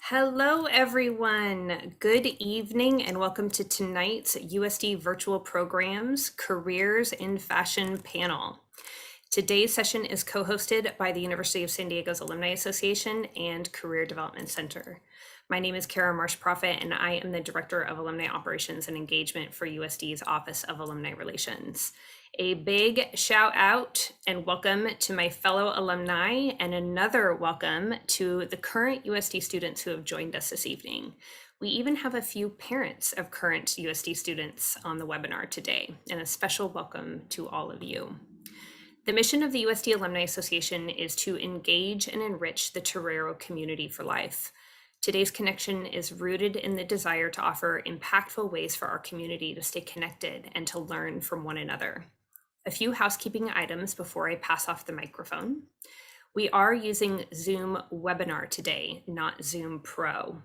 Hello, everyone. Good evening and welcome to tonight's USD Virtual Programs Careers in Fashion panel. Today's session is co-hosted by the University of San Diego's Alumni Association and Career Development Center. My name is Kara Marsh-Profit and I am the Director of Alumni Operations and Engagement for USD's Office of Alumni Relations. A big shout out and welcome to my fellow alumni and another welcome to the current USD students who have joined us this evening. We even have a few parents of current USD students on the webinar today, and a special welcome to all of you. The mission of the USD Alumni Association is to engage and enrich the Torero community for life. Today's connection is rooted in the desire to offer impactful ways for our community to stay connected and to learn from one another. A few housekeeping items before I pass off the microphone. We are using Zoom Webinar today, not Zoom Pro.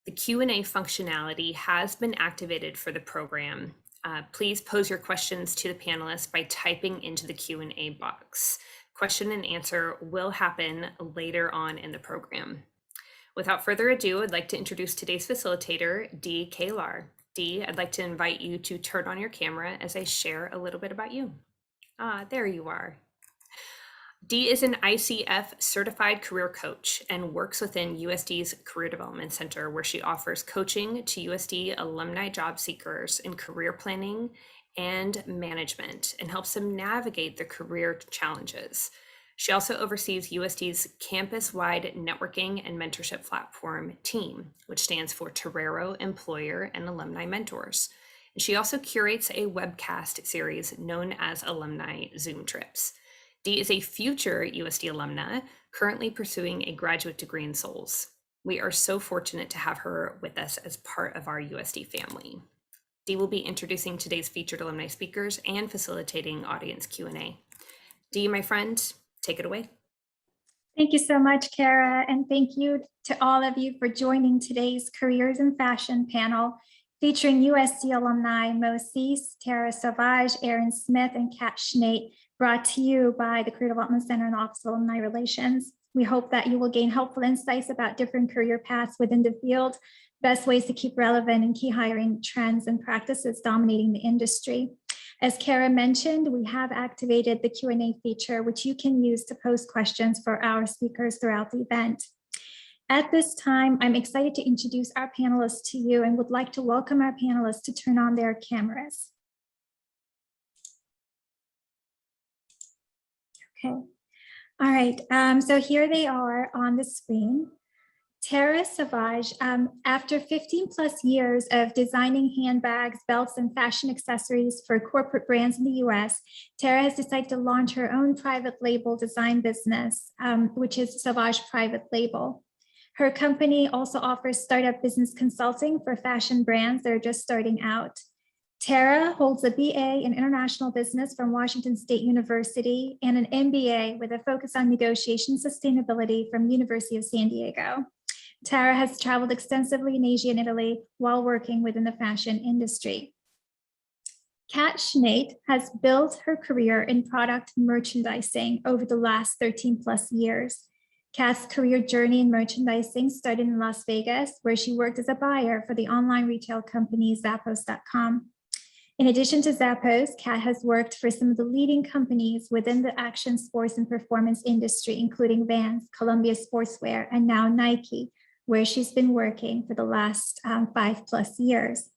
The Q&A functionality has been activated for the program. Please pose your questions to the panelists by typing into the Q&A box. Question and answer will happen later on in the program. Without further ado, I'd like to introduce today's facilitator, Dee Kalar. Dee, I'd like to invite you to turn on your camera as I share a little bit about you. There you are. Dee is an ICF certified career coach and works within USD's Career Development Center, where she offers coaching to USD alumni job seekers in career planning and management and helps them navigate their career challenges. She also oversees USD's campus-wide networking and mentorship platform team, which stands for Torero Employer and Alumni Mentors. And she also curates a webcast series known as Alumni Zoom Trips. Dee is a future USD alumna currently pursuing a graduate degree in SOLS. We are so fortunate to have her with us as part of our USD family. Dee will be introducing today's featured alumni speakers and facilitating audience Q&A. Dee, my friend, take it away. Thank you so much, Kara, and thank you to all of you for joining today's Careers in Fashion panel featuring USD alumni Mo Cisse, Tara Sauvage, Erin Smith, and Kat Schnaidt, brought to you by the Career Development Center and Office of Alumni Relations. We hope that you will gain helpful insights about different career paths within the field, best ways to keep relevant and key hiring trends and practices dominating the industry. As Kara mentioned, we have activated the Q&A feature, which you can use to post questions for our speakers throughout the event. At this time, I'm excited to introduce our panelists to you and would like to welcome our panelists to turn on their cameras. Okay, all right, so here they are on the screen. Tara Sauvage, after 15 plus years of designing handbags, belts, and fashion accessories for corporate brands in the US, Tara has decided to launch her own private label design business, which is Sauvage Private Label. Her company also offers startup business consulting for fashion brands that are just starting out. Tara holds a BA in International Business from Washington State University and an MBA with a focus on negotiation sustainability from University of San Diego. Tara has traveled extensively in Asia and Italy while working within the fashion industry. Kat Schnaidt has built her career in product merchandising over the last 13 plus years. Kat's career journey in merchandising started in Las Vegas, where she worked as a buyer for the online retail company Zappos.com. In addition to Zappos, Kat has worked for some of the leading companies within the action sports and performance industry, including Vans, Columbia Sportswear, and now Nike, where she's been working for the last 5+ years.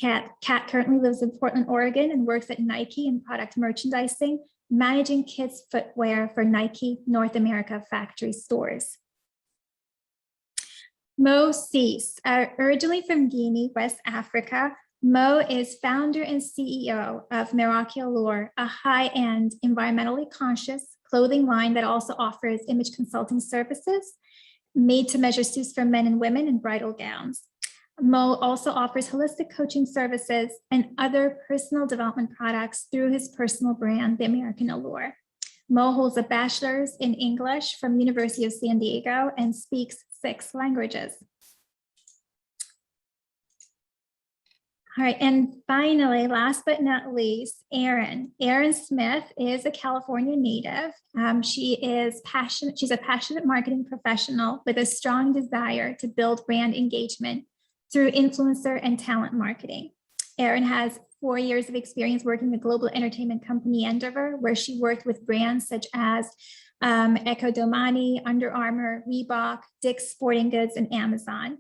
Kat currently lives in Portland, Oregon, and works at Nike in product merchandising, managing kids' footwear for Nike North America factory stores. Mo Cisse, originally from Guinea, West Africa, Mo is founder and CEO of Meraki Allure, a high-end, environmentally conscious clothing line that also offers image consulting services, made-to-measure suits for men and women and bridal gowns. Mo also offers holistic coaching services and other personal development products through his personal brand, The American Allure. Mo holds a bachelor's in English from University of San Diego and speaks 6 languages. All right, and finally, last but not least, Erin. Erin Smith is a California native. She's a passionate marketing professional with a strong desire to build brand engagement through influencer and talent marketing. Erin has 4 years of experience working with global entertainment company Endeavor, where she worked with brands such as Ecco Domani, Under Armour, Reebok, Dick's Sporting Goods, and Amazon.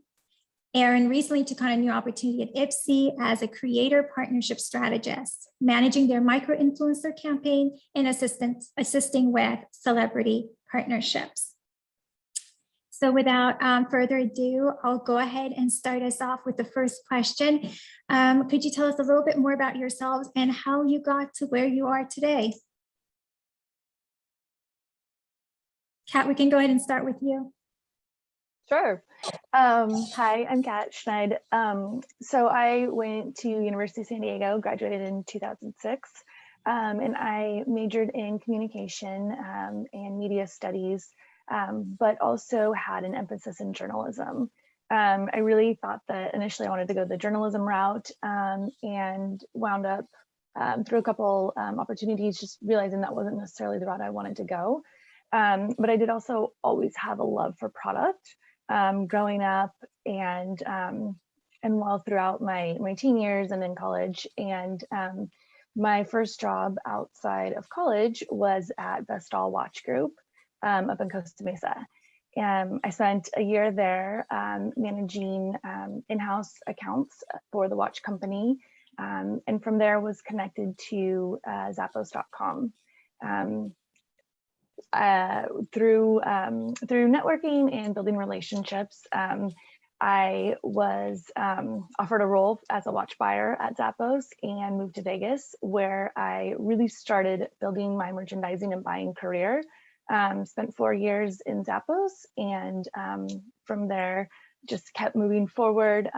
Erin recently took on a new opportunity at Ipsy as a creator partnership strategist, managing their micro-influencer campaign and assisting with celebrity partnerships. So without further ado, I'll go ahead and start us off with the first question. Could you tell us a little bit more about yourselves and how you got to where you are today? Kat, we can go ahead and start with you. Sure. Hi, I'm Kat Schnaidt. So I went to University of San Diego, graduated in 2006, and I majored in communication and media studies, but also had an emphasis in journalism. I really thought that initially I wanted to go the journalism route and wound up through a couple opportunities, just realizing that wasn't necessarily the route I wanted to go. But I did also always have a love for product. Growing up and while throughout my teen years and in college. And my first job outside of college was at Vestal Watch Group up in Costa Mesa. I spent a year there managing in-house accounts for the watch company. And from there was connected to Zappos.com. Through networking and building relationships, I was offered a role as a watch buyer at Zappos and moved to Vegas, where I really started building my merchandising and buying career. Spent 4 years in Zappos, and from there just kept moving forward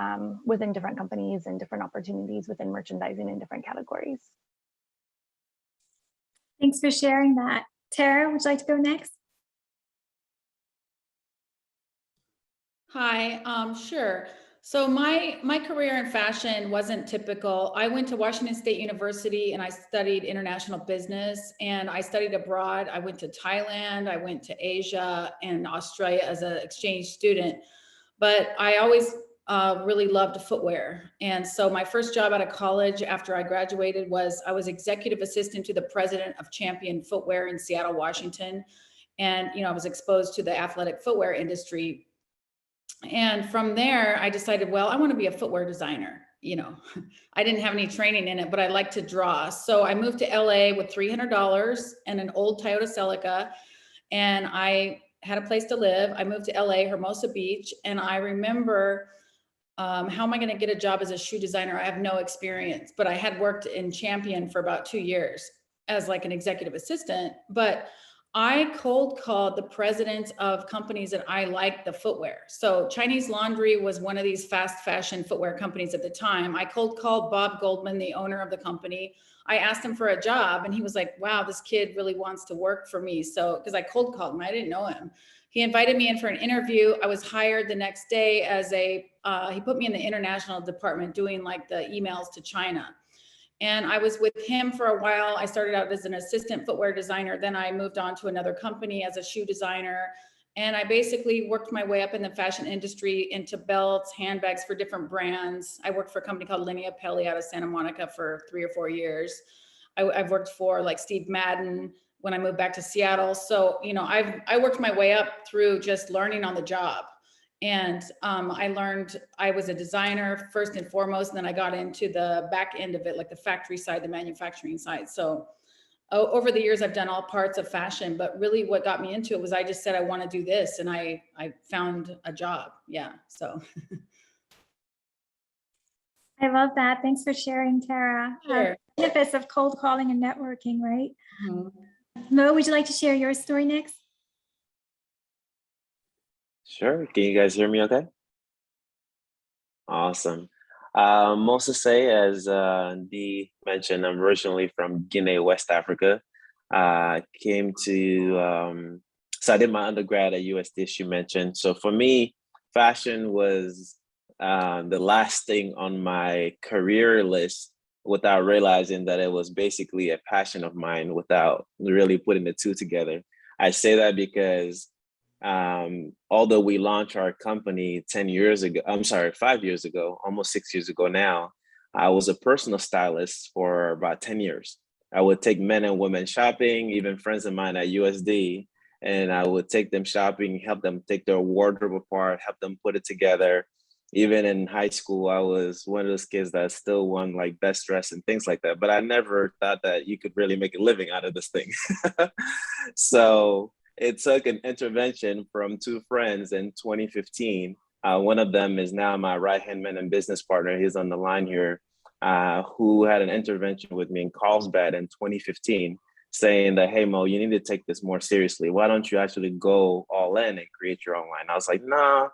within different companies and different opportunities within merchandising in different categories. Thanks for sharing that. Tara, would you like to go next? Hi, sure. So my career in fashion wasn't typical. I went to Washington State University and I studied international business, and I studied abroad. I went to Thailand, I went to Asia and Australia as an exchange student, but I always really loved footwear. And so my first job out of college after I graduated was I was executive assistant to the president of Champion Footwear in Seattle, Washington. And, you know, I was exposed to the athletic footwear industry. And from there, I decided, well, I want to be a footwear designer. You know, I didn't have any training in it, but I like to draw. So I moved to LA with $300 and an old Toyota Celica, and I had a place to live. I moved to LA, Hermosa Beach, and I remember how am I going to get a job as a shoe designer? I have no experience, but I had worked in Champion for about 2 years as like an executive assistant. But I cold called the presidents of companies that I liked the footwear. So Chinese Laundry was one of these fast fashion footwear companies at the time. I cold called Bob Goldman, the owner of the company. I asked him for a job and he was like, wow, this kid really wants to work for me. So, because I cold called him, I didn't know him. He invited me in for an interview. I was hired the next day as he put me in the international department doing like the emails to China. And I was with him for a while. I started out as an assistant footwear designer. Then I moved on to another company as a shoe designer. And I basically worked my way up in the fashion industry into belts, handbags for different brands. I worked for a company called Linea Pelli out of Santa Monica for 3 or 4 years. I've worked for like Steve Madden when I moved back to Seattle. So, you know, I worked my way up through just learning on the job. And I learned I was a designer first and foremost, and then I got into the back end of it, like the factory side, the manufacturing side. So over the years, I've done all parts of fashion, but really what got me into it was I just said, I want to do this. And I found a job. Yeah, so. I love that. Thanks for sharing, Tara. Sure. Benefits of cold calling and networking, right? Mm-hmm. Mo, would you like to share your story next? Sure. Can you guys hear me okay? Awesome. Mostly say, as Dee mentioned, I'm originally from Guinea, West Africa. Came to, so I did my undergrad at USD, as you mentioned. So for me, fashion was the last thing on my career list without realizing that it was basically a passion of mine without really putting the two together. I say that because although we launched our company 5 years ago, almost 6 years ago now, I was a personal stylist for about 10 years. I would take men and women shopping, even friends of mine at USD, and I would take them shopping, help them take their wardrobe apart, help them put it together. Even in high school, I was one of those kids that still won like best dress and things like that. But I never thought that you could really make a living out of this thing. So it took an intervention from two friends in 2015. One of them is now my right-hand man and business partner. He's on the line here, who had an intervention with me in Carlsbad in 2015, saying that, hey, Mo, you need to take this more seriously. Why don't you actually go all in and create your own line? I was like, nah.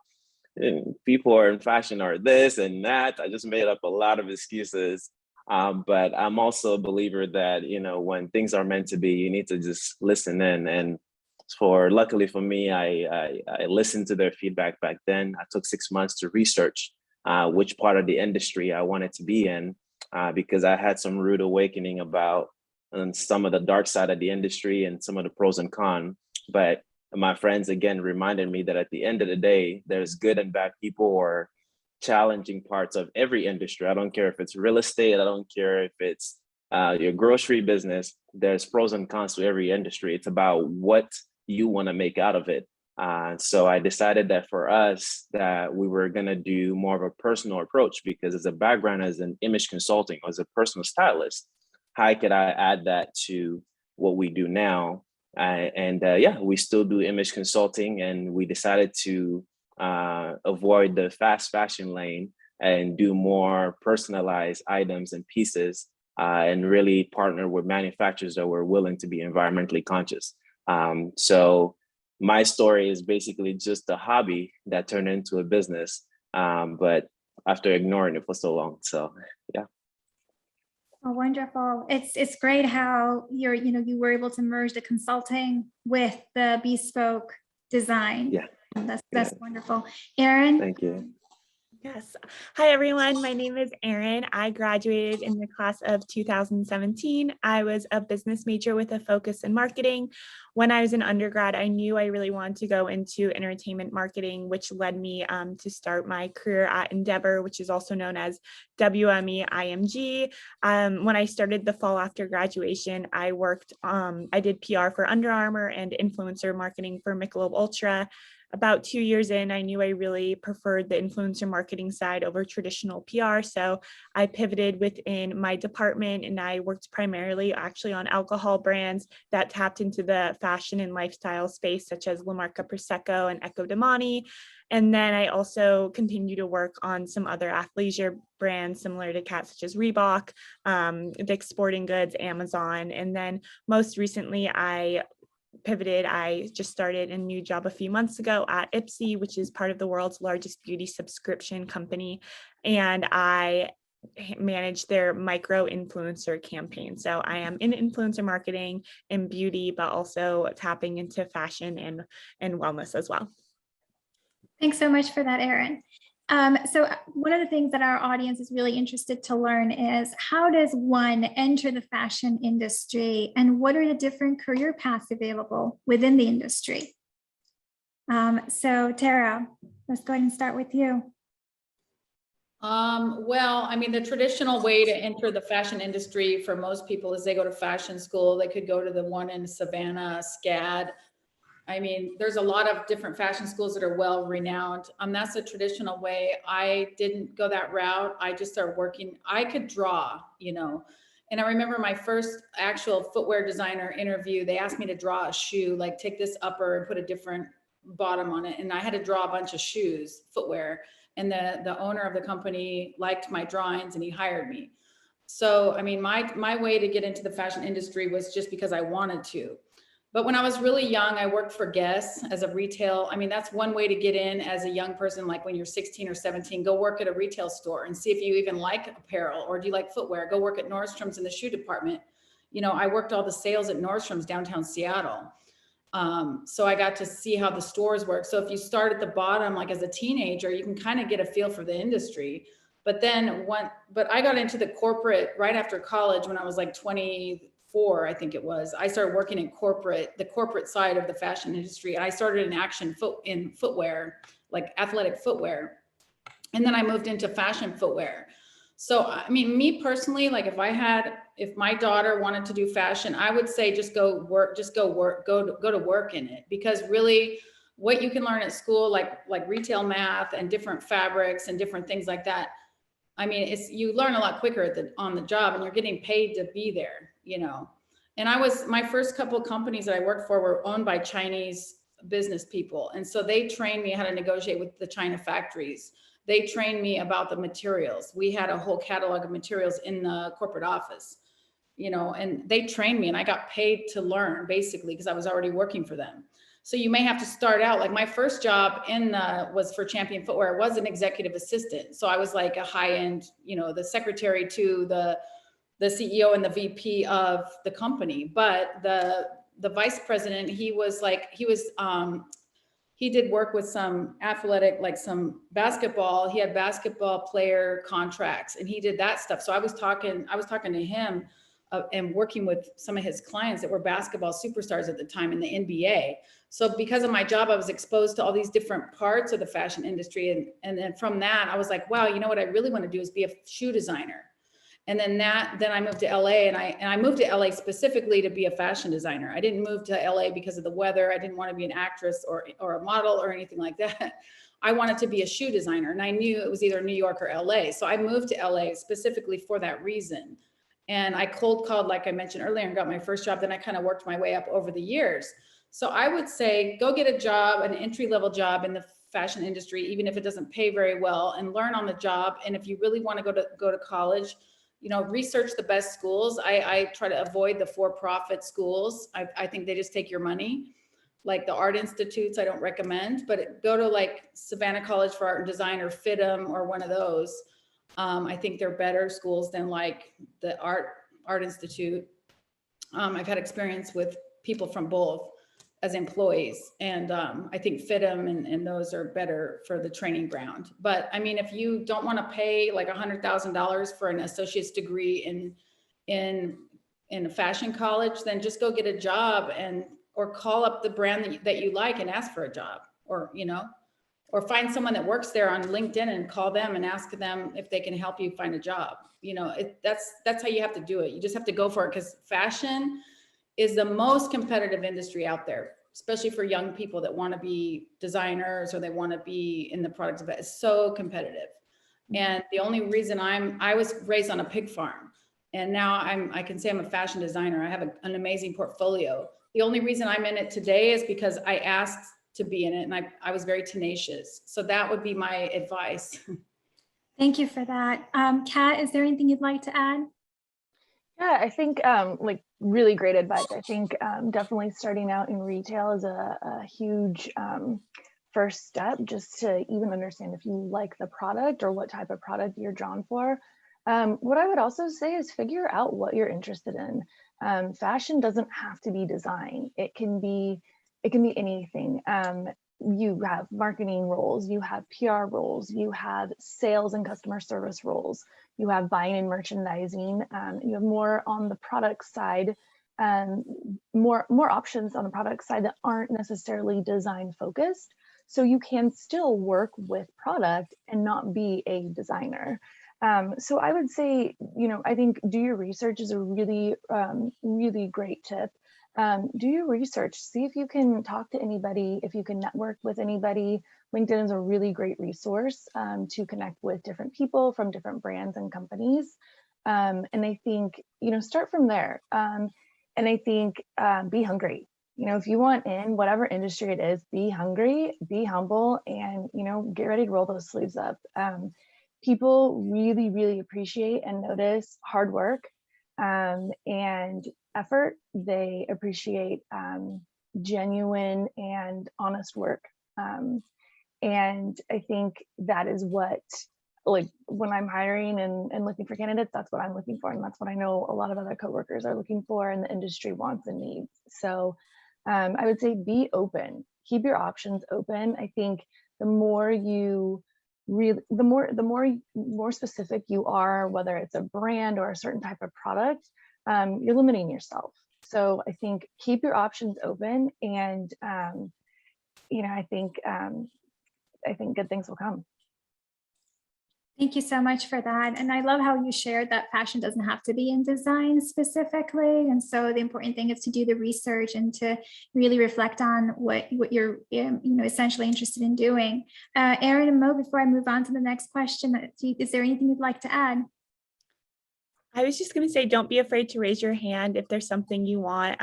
And people are in fashion are this and that. I just made up a lot of excuses. But I'm also a believer that, when things are meant to be, you need to just listen in. And luckily for me, I listened to their feedback back then. I took 6 months to research which part of the industry I wanted to be in, because I had some rude awakening about some of the dark side of the industry and some of the pros and cons. But my friends again reminded me that at the end of the day, there's good and bad people or challenging parts of every industry. I don't care if it's real estate. I don't care if it's your grocery business. There's pros and cons to every industry. It's about what you want to make out of it. So I decided that for us, that we were going to do more of a personal approach, because as a background as an image consulting, as a personal stylist, how could I add that to what we do now? We still do image consulting, and we decided to avoid the fast fashion lane and do more personalized items and pieces, and really partner with manufacturers that were willing to be environmentally conscious. So my story is basically just a hobby that turned into a business, but after ignoring it for so long. So, yeah. Oh, wonderful. It's great how you were able to merge the consulting with the bespoke design. Yeah. That's wonderful. Erin? Thank you. Yes. Hi, everyone. My name is Erin. I graduated in the class of 2017. I was a business major with a focus in marketing. When I was an undergrad, I knew I really wanted to go into entertainment marketing, which led me to start my career at Endeavor, which is also known as WME IMG. When I started the fall after graduation, I did PR for Under Armour and influencer marketing for Michelob Ultra. About 2 years in, I knew I really preferred the influencer marketing side over traditional PR. So I pivoted within my department, and I worked primarily actually on alcohol brands that tapped into the fashion and lifestyle space, such as La Marca Prosecco and Ecco Domani. And then I also continue to work on some other athleisure brands similar to Cat, such as Reebok, Dick's Sporting Goods, Amazon. And then most recently, I pivoted. I just started a new job a few months ago at Ipsy, which is part of the world's largest beauty subscription company. And I manage their micro influencer campaign. So I am in influencer marketing and beauty, but also tapping into fashion and wellness as well. Thanks so much for that, Erin. So one of the things that our audience is really interested to learn is, how does one enter the fashion industry, and what are the different career paths available within the industry? So Tara, let's go ahead and start with you. Well, I mean, the traditional way to enter the fashion industry for most people is they go to fashion school. They could go to the one in Savannah, SCAD. I mean, there's a lot of different fashion schools that are well renowned. That's a traditional way. I didn't go that route. I just started working. I could draw, and I remember my first actual footwear designer interview, they asked me to draw a shoe, like take this upper and put a different bottom on it. And I had to draw a bunch of shoes, footwear. And the owner of the company liked my drawings and he hired me. So, I mean, my way to get into the fashion industry was just because I wanted to. But when I was really young, I worked for Guess as a retail. I mean, that's one way to get in as a young person. Like when you're 16 or 17, go work at a retail store and see if you even like apparel, or do you like footwear? Go work at Nordstrom's in the shoe department. I worked all the sales at Nordstrom's downtown Seattle. So I got to see how the stores work. So if you start at the bottom, like as a teenager, you can kind of get a feel for the industry. But then but I got into the corporate right after college when I was like 24, I think it was. I started working in the corporate side of the fashion industry. And I started in footwear, like athletic footwear. And then I moved into fashion footwear. So, I mean, me personally, like if my daughter wanted to do fashion, I would say just go to work in it, because really what you can learn at school, like retail math and different fabrics and different things like that. I mean, you learn a lot quicker on the job, and you're getting paid to be there, you know? And my first couple of companies that I worked for were owned by Chinese business people. And so they trained me how to negotiate with the China factories. They trained me about the materials. We had a whole catalog of materials in the corporate office, you know, and they trained me, and I got paid to learn basically because I was already working for them. So you may have to start out, like my first job was for Champion Footwear. I was an executive assistant. So I was like a high end, you know, the secretary to the CEO and the VP of the company. But the vice president, he did work with some athletic, like some basketball. He had basketball player contracts, and he did that stuff. So I was talking to him and working with some of his clients that were basketball superstars at the time in the NBA. So because of my job, I was exposed to all these different parts of the fashion industry. And then from that, I was like, wow, you know what I really want to do is be a shoe designer. And then I moved to LA, and I moved to LA specifically to be a fashion designer. I didn't move to LA because of the weather. I didn't want to be an actress or a model or anything like that. I wanted to be a shoe designer, and I knew it was either New York or LA. So I moved to LA specifically for that reason. And I cold called, like I mentioned earlier, and got my first job. Then I kind of worked my way up over the years. So I would say go get a job, an entry-level job in the fashion industry, even if it doesn't pay very well, and learn on the job. And if you really want to go to college, you know, research the best schools. I try to avoid the for-profit schools. I think they just take your money. Like the art institutes, I don't recommend, but go to like Savannah College for Art and Design or FITM or one of those. I think they're better schools than like the Art Institute. I've had experience with people from both as employees, and I think FITM and those are better for the training ground. But I mean, if you don't want to pay like $100,000 for an associate's degree in a fashion college, then just go get a job or call up the brand that you like and ask for a job, or you know, or find someone that works there on LinkedIn and call them and ask them if they can help you find a job. You know, that's how you have to do it. You just have to go for it, because fashion is the most competitive industry out there, especially for young people that want to be designers or they want to be in the products of it. It's so competitive. And the only reason I was raised on a pig farm, and now I can say I'm a fashion designer. I have an amazing portfolio. The only reason I'm in it today is because I asked to be in it, and I was very tenacious. So that would be my advice. Thank you for that. Kat, is there anything you'd like to add? Yeah, I think like really great advice. I think definitely starting out in retail is a huge first step, just to even understand if you like the product or what type of product you're drawn for. What I would also say is figure out what you're interested in. Fashion doesn't have to be design. It can be anything. You have marketing roles, you have PR roles, you have sales and customer service roles, you have buying and merchandising, you have more on the product side, more options on the product side that aren't necessarily design focused. So you can still work with product and not be a designer. So I would say, you know, I think do your research is a really, really great tip. Do your research, see if you can talk to anybody, if you can network with anybody. LinkedIn is a really great resource to connect with different people from different brands and companies. And I think, you know, start from there. And I think be hungry. You know, if you want in whatever industry it is, be hungry, be humble, and, you know, get ready to roll those sleeves up. People really, really appreciate and notice hard work and effort. They appreciate genuine and honest work. And I think that is what, like when I'm hiring and looking for candidates, that's what I'm looking for. And that's what I know a lot of other coworkers are looking for and the industry wants and needs. So I would say be open, keep your options open. I think the more you really, the more specific you are, whether it's a brand or a certain type of product, you're limiting yourself. So I think keep your options open, and I think good things will come. Thank you so much for that. And I love how you shared that fashion doesn't have to be in design specifically. And so the important thing is to do the research and to really reflect on what you're essentially interested in doing. Erin and Mo, before I move on to the next question, is there anything you'd like to add? I was just going to say, don't be afraid to raise your hand if there's something you want.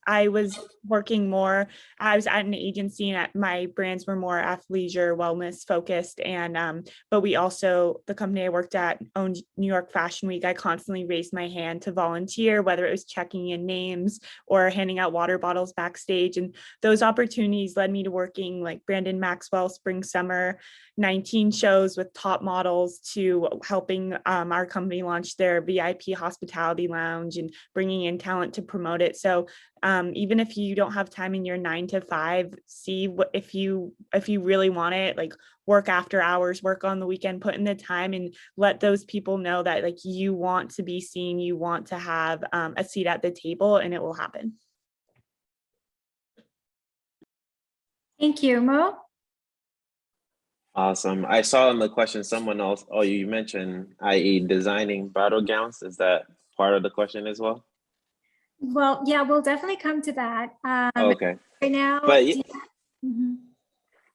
I was working more, I was at an agency, and my brands were more athleisure, wellness focused. And, but we also, the company I worked at owned New York Fashion Week. I constantly raised my hand to volunteer, whether it was checking in names or handing out water bottles backstage. And those opportunities led me to working like Brandon Maxwell Spring Summer 19 shows with top models, to helping our company launch their VIP hospitality lounge and bringing in talent to promote it. So even if you don't have time in your 9 to 5, see what if you really want it, like work after hours, work on the weekend, put in the time, and let those people know that like you want to be seen, you want to have a seat at the table, and it will happen. Thank you, Mo. Awesome. I saw in the question someone else, you mentioned, i.e. designing bridal gowns. Is that part of the question as well? Well, yeah, we'll definitely come to that. Okay. Right now, But Mhm.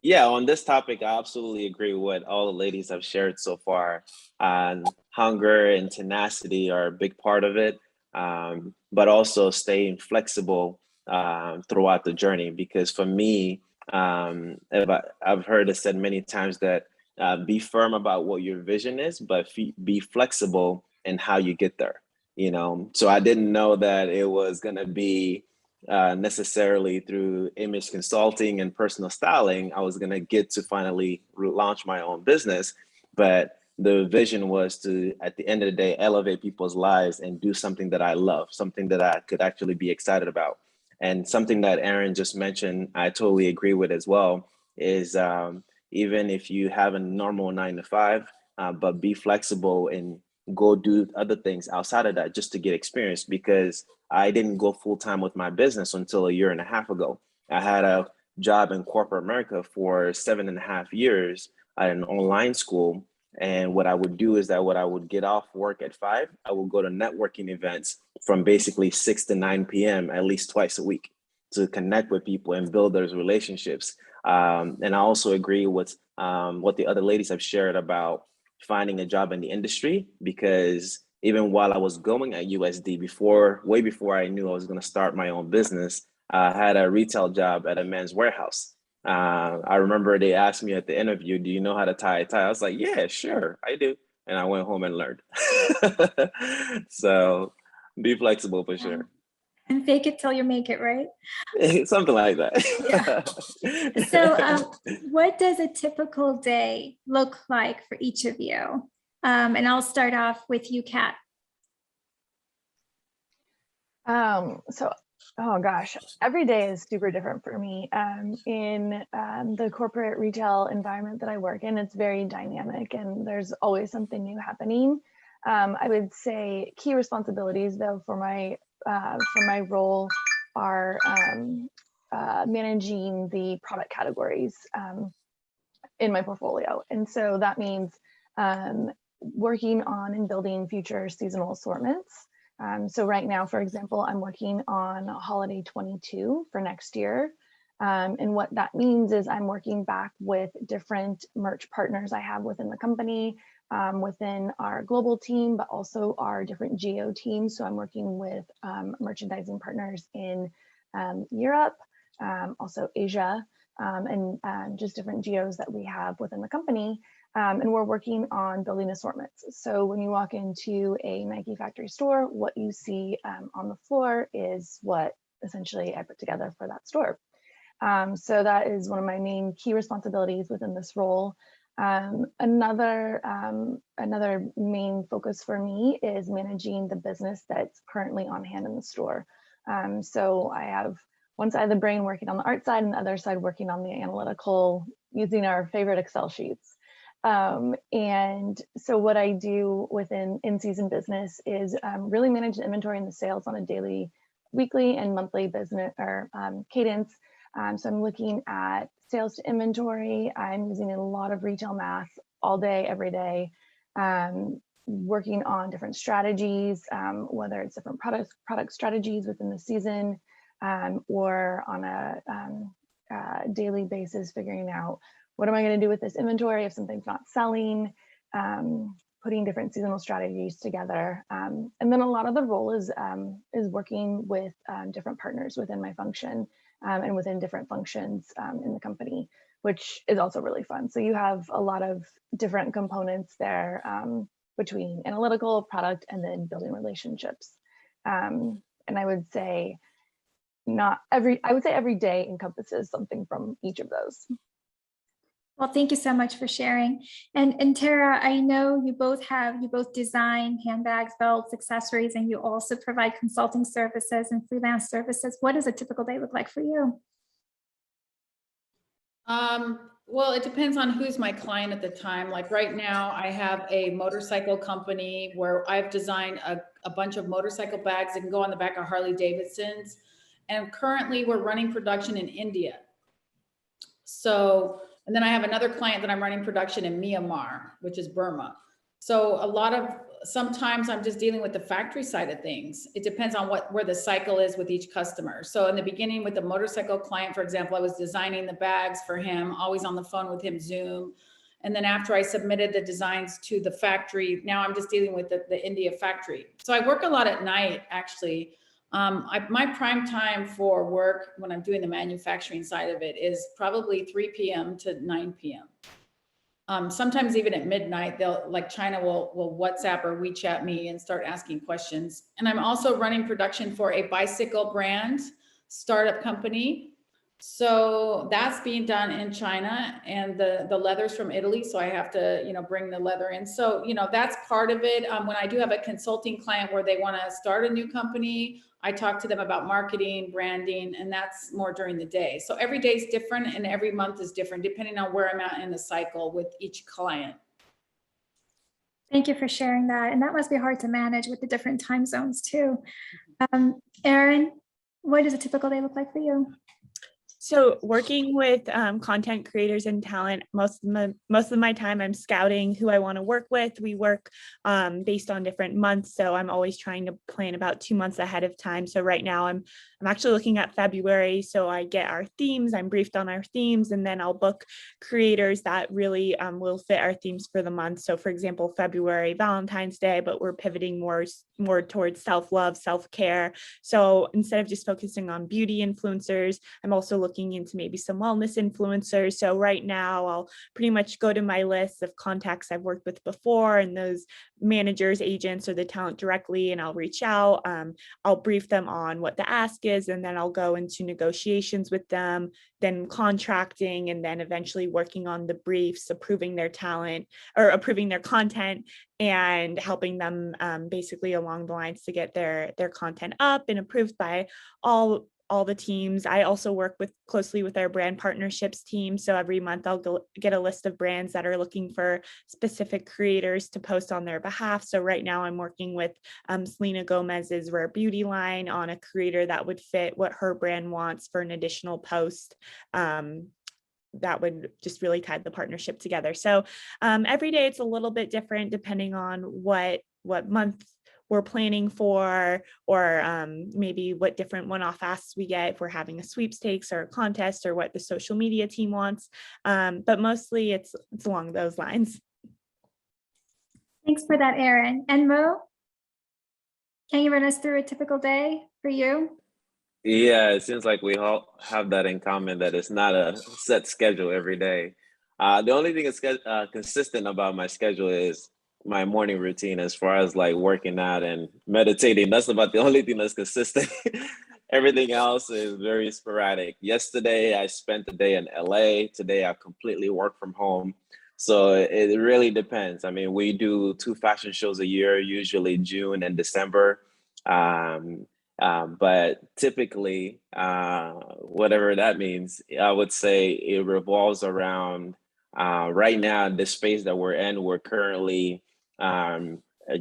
yeah, on this topic, I absolutely agree with what all the ladies have shared so far. Hunger and tenacity are a big part of it, but also staying flexible throughout the journey. Because for me, I've heard it said many times that be firm about what your vision is, but be flexible in how you get there. So I didn't know that it was going to be necessarily through image consulting and personal styling. I was going to get to finally launch my own business, but the vision was to, at the end of the day, elevate people's lives and do something that I love, something that I could actually be excited about. And something that Erin just mentioned, I totally agree with as well, is even if you have a normal 9 to 5, but be flexible and go do other things outside of that just to get experience, because I didn't go full time with my business until a year and a half ago. I had a job in corporate America for 7.5 years at an online school. And what I would do is that when I would get off work at 5, I would go to networking events from basically 6 to 9 p.m. at least twice a week to connect with people and build those relationships. And I also agree with what the other ladies have shared about finding a job in the industry, because even while I was going at USD way before I knew I was going to start my own business, I had a retail job at a men's warehouse. I remember they asked me at the interview, do you know how to tie a tie? I was like, yeah, sure, I do. And I went home and learned. So be flexible for sure. And fake it till you make it, right? Something like that. Yeah. So what does a typical day look like for each of you? And I'll start off with you, Kat. Oh gosh, every day is super different for me. In the corporate retail environment that I work in, it's very dynamic and there's always something new happening. I would say key responsibilities though for my role are managing the product categories in my portfolio. And so that means working on and building future seasonal assortments. So right now, for example, I'm working on holiday 22 for next year. And what that means is I'm working back with different merch partners I have within the company, within our global team, but also our different geo teams. So I'm working with merchandising partners in Europe, also Asia, and just different geos that we have within the company. And we're working on building assortments. So when you walk into a Nike factory store, what you see on the floor is what essentially I put together for that store. So that is one of my main key responsibilities within this role. Another main focus for me is managing the business that's currently on hand in the store. So I have one side of the brain working on the art side and the other side working on the analytical using our favorite Excel sheets. And so what I do within in-season business is really manage the inventory and the sales on a daily, weekly, and monthly business or cadence. So I'm looking at sales to inventory. I'm using a lot of retail math all day, every day, working on different strategies, whether it's different product strategies within the season, or on a daily basis, figuring out what am I going to do with this inventory if something's not selling, putting different seasonal strategies together. And then a lot of the role is working with different partners within my function and within different functions in the company, which is also really fun. So you have a lot of different components there between analytical, product, and then building relationships. And I would say every day encompasses something from each of those. Well, thank you so much for sharing. And Tara, I know you both design handbags, belts, accessories, and you also provide consulting services and freelance services. What does a typical day look like for you? Well, it depends on who's my client at the time. Like right now, I have a motorcycle company where I've designed a bunch of motorcycle bags that can go on the back of Harley Davidsons. And currently we're running production in India. So, and then I have another client that I'm running production in Myanmar, which is Burma. So sometimes I'm just dealing with the factory side of things. It depends on where the cycle is with each customer. So in the beginning with the motorcycle client, for example, I was designing the bags for him, always on the phone with him, Zoom. And then after I submitted the designs to the factory, now I'm just dealing with the India factory. So I work a lot at night, actually. My prime time for work when I'm doing the manufacturing side of it is probably 3 p.m. to 9 p.m. Sometimes even at midnight, China will WhatsApp or WeChat me and start asking questions. And I'm also running production for a bicycle brand startup company. So that's being done in China, and the leather's from Italy. So I have to, bring the leather in. So, that's part of it. When I do have a consulting client where they want to start a new company, I talk to them about marketing, branding, and that's more during the day. So every day is different and every month is different depending on where I'm at in the cycle with each client. Thank you for sharing that. And that must be hard to manage with the different time zones too. Erin, what does a typical day look like for you? So working with content creators and talent, most of my time I'm scouting who I want to work with. We work based on different months. So I'm always trying to plan about 2 months ahead of time. So right now I'm actually looking at February. So I get our themes, I'm briefed on our themes, and then I'll book creators that really will fit our themes for the month. So for example, February, Valentine's Day, but we're pivoting more towards self-love, self-care. So instead of just focusing on beauty influencers, I'm also looking into maybe some wellness influencers. So right now I'll pretty much go to my list of contacts I've worked with before and those managers, agents, or the talent directly, and I'll reach out. I'll brief them on what the ask is, and then I'll go into negotiations with them, then contracting, and then eventually working on the briefs, approving their talent or approving their content, and helping them basically along the lines to get their content up and approved by all the teams. I also work closely with our brand partnerships team. So every month I'll get a list of brands that are looking for specific creators to post on their behalf. So right now I'm working with Selena Gomez's Rare Beauty line on a creator that would fit what her brand wants for an additional post. That would just really tie the partnership together. So every day it's a little bit different depending on what month we're planning for, or maybe what different one-off asks we get if we're having a sweepstakes or a contest, or what the social media team wants. But mostly it's along those lines. Thanks for that, Erin. And Mo, can you run us through a typical day for you? Yeah, it seems like we all have that in common, that it's not a set schedule every day. The only thing that's consistent about my schedule is my morning routine, as far as like working out and meditating. That's about the only thing that's consistent. Everything else is very sporadic. Yesterday, I spent the day in LA. Today, I completely work from home. So it really depends. I mean, we do 2 fashion shows a year, usually June and December. But typically, whatever that means, I would say it revolves around right now, the space that we're in. We're currently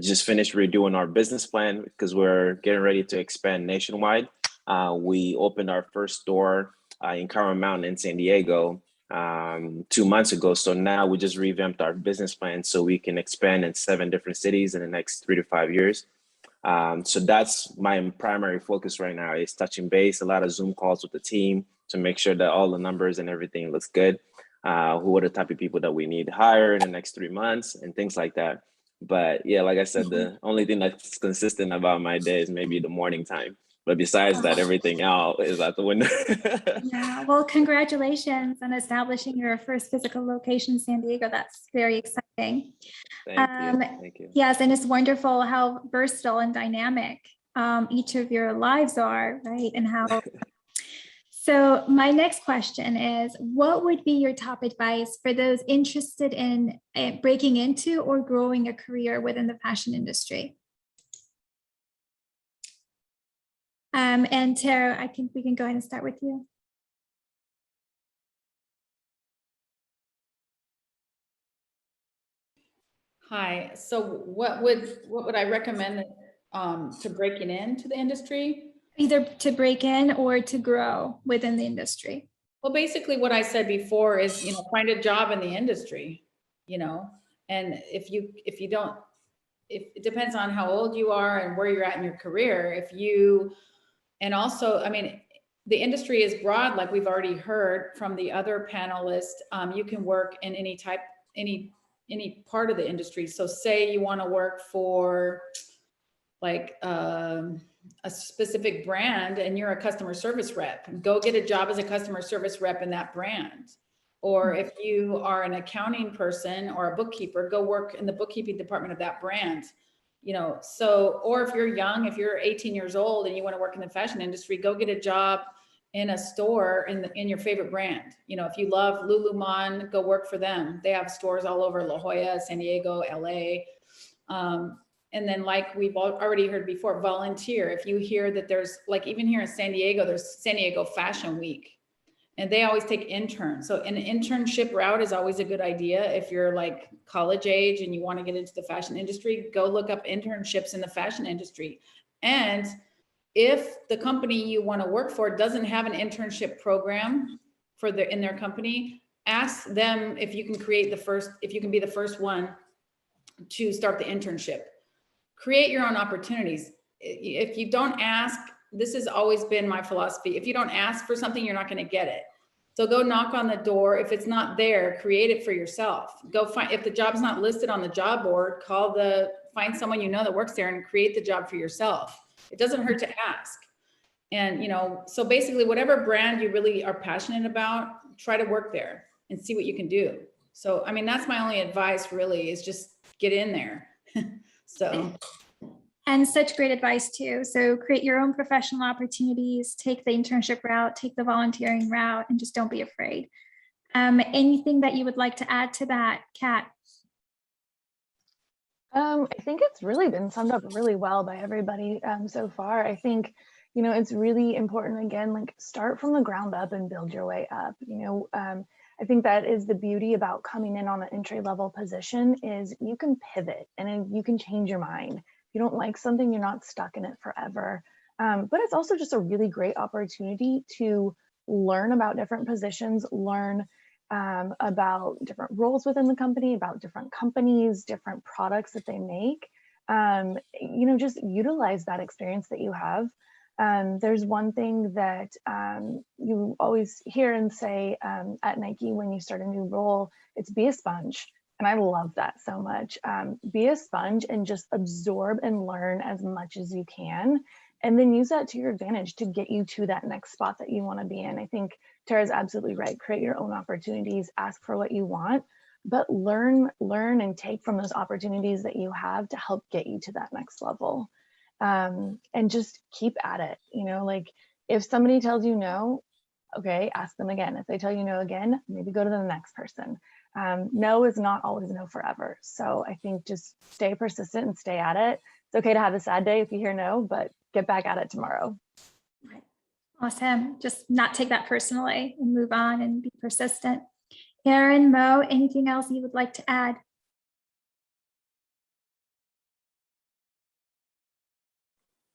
just finished redoing our business plan because we're getting ready to expand nationwide. We opened our first store in Carmel Mountain in San Diego 2 months ago. So now we just revamped our business plan so we can expand in 7 different cities in the next 3 to 5 years. So that's my primary focus right now, is touching base, a lot of Zoom calls with the team to make sure that all the numbers and everything looks good. Who are the type of people that we need to hire in the next 3 months and things like that. But yeah, like I said, the only thing that's consistent about my day is maybe the morning time. But besides that, everything else is out the window. Yeah, well, congratulations on establishing your first physical location in San Diego. That's very exciting. Thank you. Yes, and it's wonderful how versatile and dynamic each of your lives are, right? And how. So my next question is, what would be your top advice for those interested in breaking into or growing a career within the fashion industry? And Tara, I think we can go ahead and start with you. Hi. So what would I recommend to breaking into the industry? Either to break in or to grow within the industry. Well, basically what I said before is, find a job in the industry, and if it depends on how old you are and where you're at in your career. And also, I mean, the industry is broad, like we've already heard from the other panelists. You can work in any part of the industry. So say you want to work for like a specific brand and you're a customer service rep, go get a job as a customer service rep in that brand. Or if you are an accounting person or a bookkeeper, go work in the bookkeeping department of that brand. Or if you're young, if you're 18 years old and you want to work in the fashion industry, go get a job in a store in your favorite brand. If you love Lululemon, go work for them. They have stores all over La Jolla, San Diego, LA. And then, like we've already heard before, volunteer. If you hear that there's, like, even here in San Diego, there's San Diego Fashion Week, and they always take interns. So an internship route is always a good idea. If you're like college age and you want to get into the fashion industry, go look up internships in the fashion industry. And if the company you want to work for doesn't have an internship program in their company, ask them if you can be the first one to start the internship. Create your own opportunities. If you don't ask, this has always been my philosophy. If you don't ask for something, you're not going to get it. So go knock on the door. If it's not there, create it for yourself. Go find, if the job's not listed on the job board, find someone that works there and create the job for yourself. It doesn't hurt to ask. And, so basically whatever brand you really are passionate about, try to work there and see what you can do. So, I mean, that's my only advice really, is just get in there. So. And such great advice too. So create your own professional opportunities, take the internship route, take the volunteering route, and just don't be afraid. Anything that you would like to add to that, Kat? I think it's really been summed up really well by everybody so far. I think, it's really important, again, like start from the ground up and build your way up. I think that is the beauty about coming in on an entry-level position, is you can pivot and you can change your mind. If you don't like something, you're not stuck in it forever. But it's also just a really great opportunity to learn about different positions, learn about different roles within the company, about different companies, different products that they make. Just utilize that experience that you have. There's one thing that you always hear and say at Nike when you start a new role, it's be a sponge. And I love that so much. Be a sponge and just absorb and learn as much as you can, and then use that to your advantage to get you to that next spot that you want to be in. I think Tara's absolutely right. Create your own opportunities, ask for what you want, but learn and take from those opportunities that you have to help get you to that next level. And just keep at it. Like if somebody tells you no, okay, ask them again. If they tell you no again, maybe go to the next person. No is not always no forever. So I think just stay persistent and stay at it. It's okay to have a sad day if you hear no, but get back at it tomorrow. Right. Awesome. Just not take that personally and move on and be persistent. Erin, Mo, anything else you would like to add?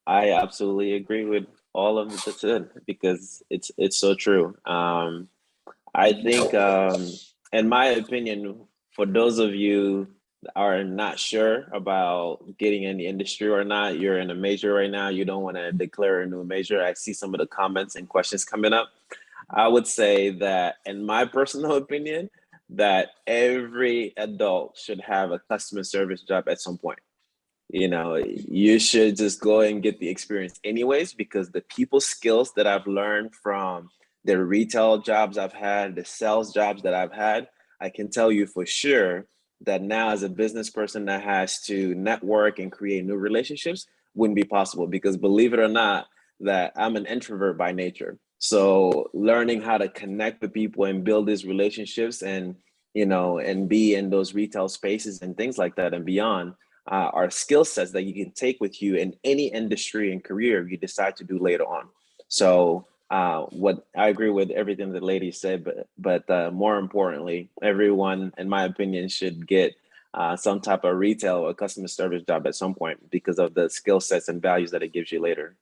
I absolutely agree with all of it said because it's so true. I think, in my opinion, for those of you that are not sure about getting in the industry or not, you're in a major right now, you don't want to declare a new major. I see some of the comments and questions coming up. I would say that, in my personal opinion, that every adult should have a customer service job at some point. You know, you should just go and get the experience anyways, because the people skills that I've learned from the retail jobs I've had, the sales jobs that I've had, I can tell you for sure that now as a business person that has to network and create new relationships wouldn't be possible, because believe it or not, that I'm an introvert by nature. So learning how to connect with people and build these relationships and, you know, and be in those retail spaces and things like that and beyond, are skill sets that you can take with you in any industry and career you decide to do later on. So what I agree with everything the lady said, but more importantly, everyone, in my opinion, should get some type of retail or customer service job at some point because of the skill sets and values that it gives you later.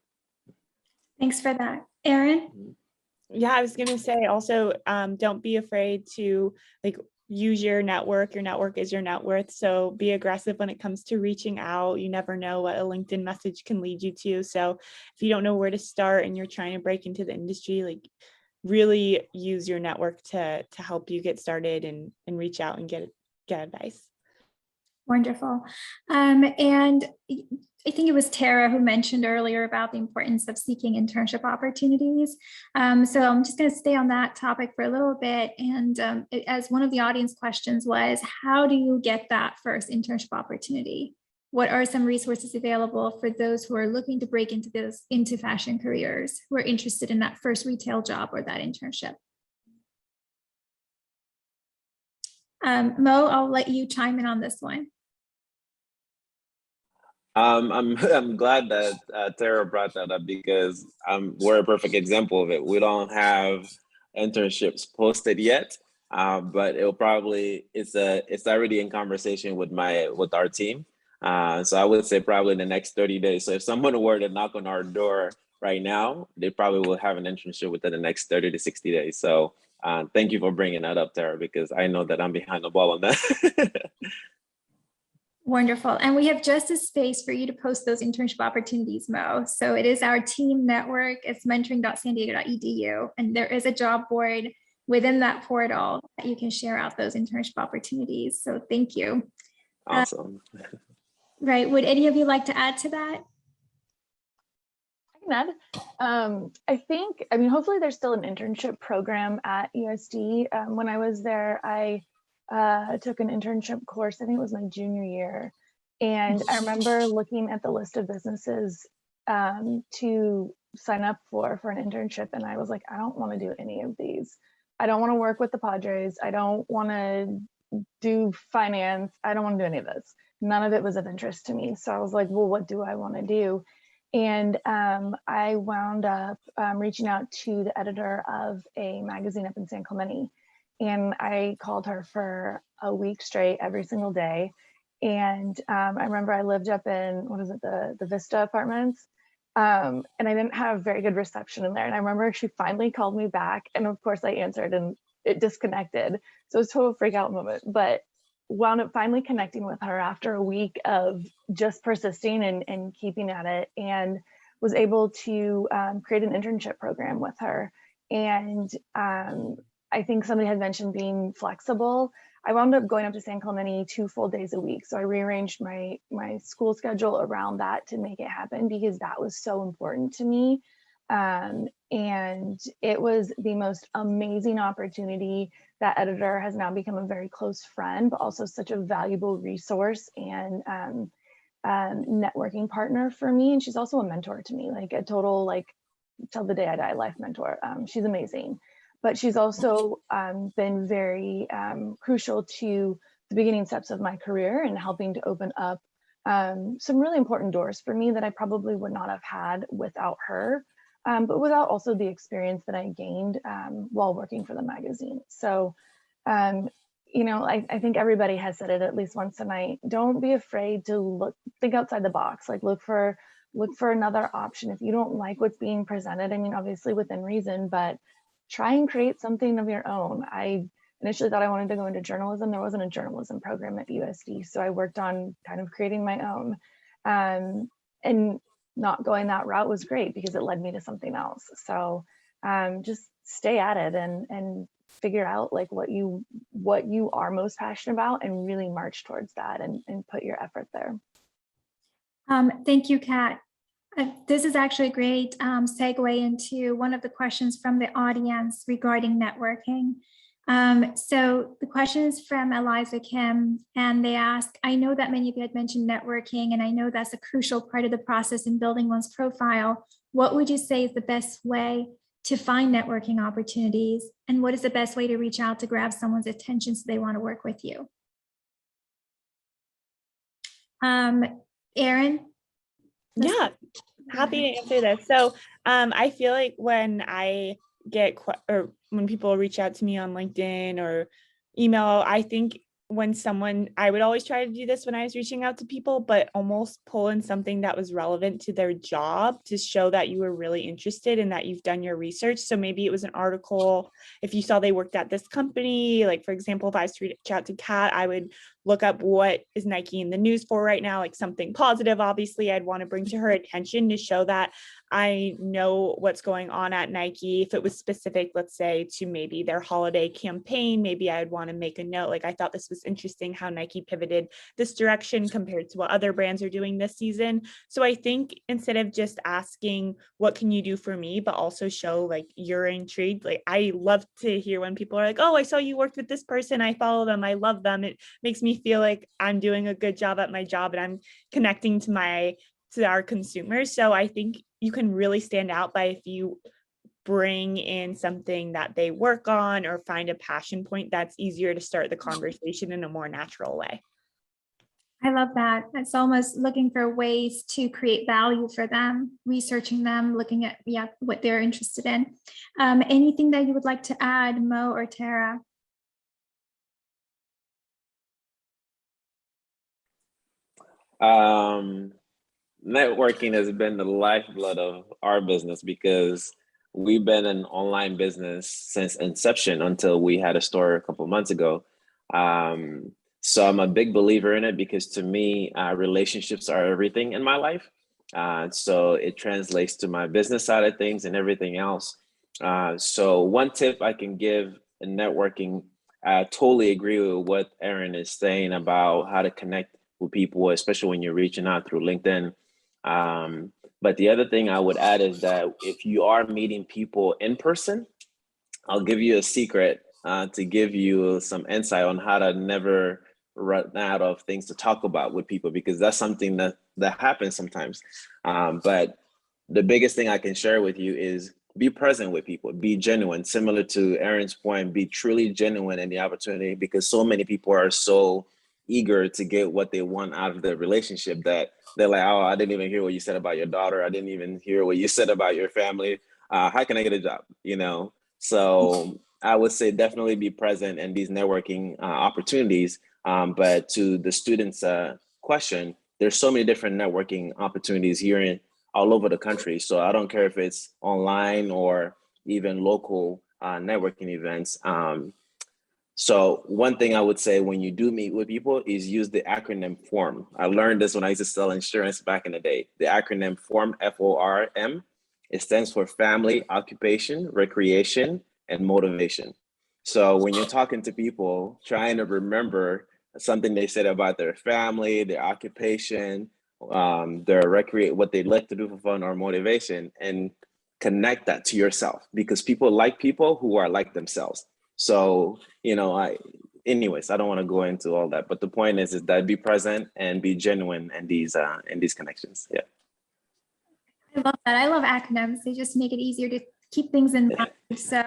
Thanks for that. Erin? Yeah, I was going to say also, don't be afraid to use your network. Your network is your net worth. So be aggressive when it comes to reaching out. You never know what a LinkedIn message can lead you to. So if you don't know where to start and you're trying to break into the industry, really use your network to help you get started and reach out and get advice. Wonderful. And I think it was Tara who mentioned earlier about the importance of seeking internship opportunities. So I'm just going to stay on that topic for a little bit. And as one of the audience questions was, how do you get that first internship opportunity? What are some resources available for those who are looking to break into fashion careers, who are interested in that first retail job or that internship? Mo, I'll let you chime in on this one. I'm glad that Tara brought that up, because we're a perfect example of it. We don't have internships posted yet, but it's already in conversation with our team. So I would say probably in the next 30 days. So if someone were to knock on our door right now, they probably will have an internship within the next 30 to 60 days. So thank you for bringing that up, Tara, because I know that I'm behind the ball on that. Wonderful. And we have just a space for you to post those internship opportunities, Mo. So it is our team network. It's mentoring.sandiego.edu. And there is a job board within that portal that you can share out those internship opportunities. So thank you. Awesome. Right. Would any of you like to add to that? I can add. Hopefully there's still an internship program at USD. When I was there, I took an internship course, I think it was my junior year. And I remember looking at the list of businesses to sign up for an internship. And I was like, I don't want to do any of these. I don't want to work with the Padres. I don't want to do finance. I don't want to do any of this. None of it was of interest to me. So I was like, well, what do I want to do? And I wound up reaching out to the editor of a magazine up in San Clemente. And I called her for a week straight every single day. And I remember I lived up in, the Vista Apartments. And I didn't have very good reception in there. And I remember she finally called me back. And of course I answered and it disconnected. So it was a total freak out moment, but wound up finally connecting with her after a week of just persisting and keeping at it, and was able to create an internship program with her. And I think somebody had mentioned being flexible. I wound up going up to San Clemente 2 full days a week. So I rearranged my school schedule around that to make it happen, because that was so important to me. And it was the most amazing opportunity. That editor has now become a very close friend, but also such a valuable resource and networking partner for me. And she's also a mentor to me, like a total, till the day I die, life mentor. She's amazing. But she's also been very crucial to the beginning steps of my career and helping to open up some really important doors for me that I probably would not have had without her, but without also the experience that I gained while working for the magazine. So, you know, I think everybody has said it at least once tonight. Don't be afraid to think outside the box, like look for another option. If you don't like what's being presented, I mean, obviously within reason, but try and create something of your own. I initially thought I wanted to go into journalism. There wasn't a journalism program at USD. So I worked on kind of creating my own. And not going that route was great because it led me to something else. So just stay at it and figure out like what you are most passionate about and really march towards that and put your effort there. Thank you, Kat. This is actually a great segue into one of the questions from the audience regarding networking. So the question is from Eliza Kim, and they ask, I know that many of you had mentioned networking, and I know that's a crucial part of the process in building one's profile. What would you say is the best way to find networking opportunities? And what is the best way to reach out to grab someone's attention so they want to work with you? Erin? Yeah, happy to answer this. So I feel like when I get or when people reach out to me on LinkedIn or email, I think when I would always try to do this when I was reaching out to people, but almost pull in something that was relevant to their job to show that you were really interested and that you've done your research. So maybe it was an article, if you saw they worked at this company, like for example, if I was to reach out to Kat, I would look up what is Nike in the news for right now, like something positive, obviously I'd want to bring to her attention to show that I know what's going on at Nike. If it was specific, let's say to maybe their holiday campaign, maybe I'd want to make a note, like I thought this was interesting how Nike pivoted this direction compared to what other brands are doing this season. So I think instead of just asking, what can you do for me, but also show like you're intrigued. Like I love to hear when people are like, oh, I saw you worked with this person. I follow them. I love them. It makes me feel like I'm doing a good job at my job and I'm connecting to our consumers. So I think you can really stand out by if you bring in something that they work on or find a passion point that's easier to start the conversation in a more natural way. I love that. It's almost looking for ways to create value for them, researching them, looking at what they're interested in. Anything that you would like to add, Mo or Tara? Networking has been the lifeblood of our business because we've been an online business since inception until we had a store a couple of months ago. So I'm a big believer in it because to me, relationships are everything in my life. So it translates to my business side of things and everything else. So one tip I can give in networking, I totally agree with what Erin is saying about how to connect with people, especially when you're reaching out through LinkedIn. But the other thing I would add is that if you are meeting people in person, I'll give you a secret to give you some insight on how to never run out of things to talk about with people, because that's something that happens sometimes. But the biggest thing I can share with you is be present with people, be genuine, similar to Erin's point, be truly genuine in the opportunity, because so many people are so eager to get what they want out of the relationship that they're like, oh, I didn't even hear what you said about your daughter. I didn't even hear what you said about your family. How can I get a job? You know? So I would say definitely be present in these networking opportunities. But to the students' question, there's so many different networking opportunities here all over the country. So I don't care if it's online or even local networking events. So one thing I would say when you do meet with people is use the acronym FORM. I learned this when I used to sell insurance back in the day. The acronym FORM, F-O-R-M, it stands for family, occupation, recreation, and motivation. So when you're talking to people, trying to remember something they said about their family, their occupation, what they like to do for fun or motivation, and connect that to yourself, because people like people who are like themselves. So, you know, anyways, I don't want to go into all that, but the point is that be present and be genuine in these connections. Yeah. I love that. I love acronyms. They just make it easier to keep things in mind. So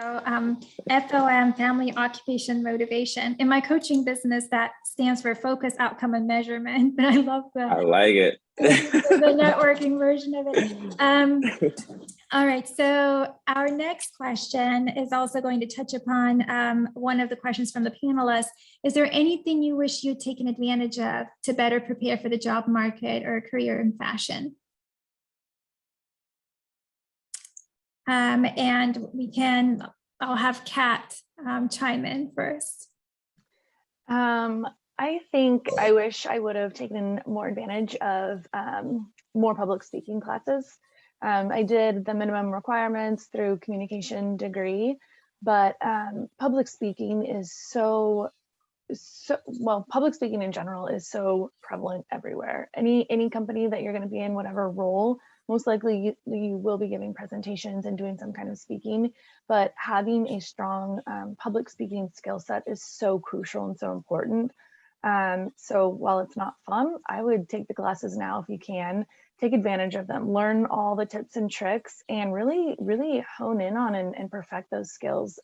FOM, family, occupation, motivation. In my coaching business, that stands for focus, outcome, and measurement. But I love I like it. the networking version of it. All right, so our next question is also going to touch upon one of the questions from the panelists. Is there anything you wish you'd taken advantage of to better prepare for the job market or a career in fashion? And I'll have Kat chime in first. I think I wish I would have taken more advantage of more public speaking classes. I did the minimum requirements through communication degree, but public speaking is public speaking in general is so prevalent everywhere. Any company that you're going to be in, whatever role, most likely you will be giving presentations and doing some kind of speaking, but having a strong public speaking skill set is so crucial and so important. So while it's not fun, I would take the classes now if you can, take advantage of them, learn all the tips and tricks, and really, really hone in on and perfect those skills.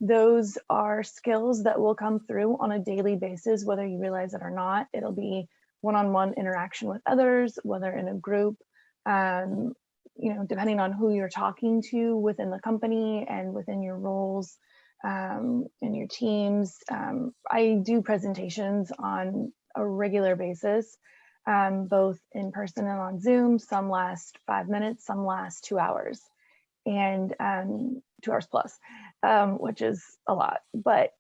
Those are skills that will come through on a daily basis, whether you realize it or not. It'll be one-on-one interaction with others, whether in a group, depending on who you're talking to within the company and within your roles and your teams. I do presentations on a regular basis, both in person and on Zoom. Some last 5 minutes, some last 2 hours, and 2 hours plus, which is a lot. But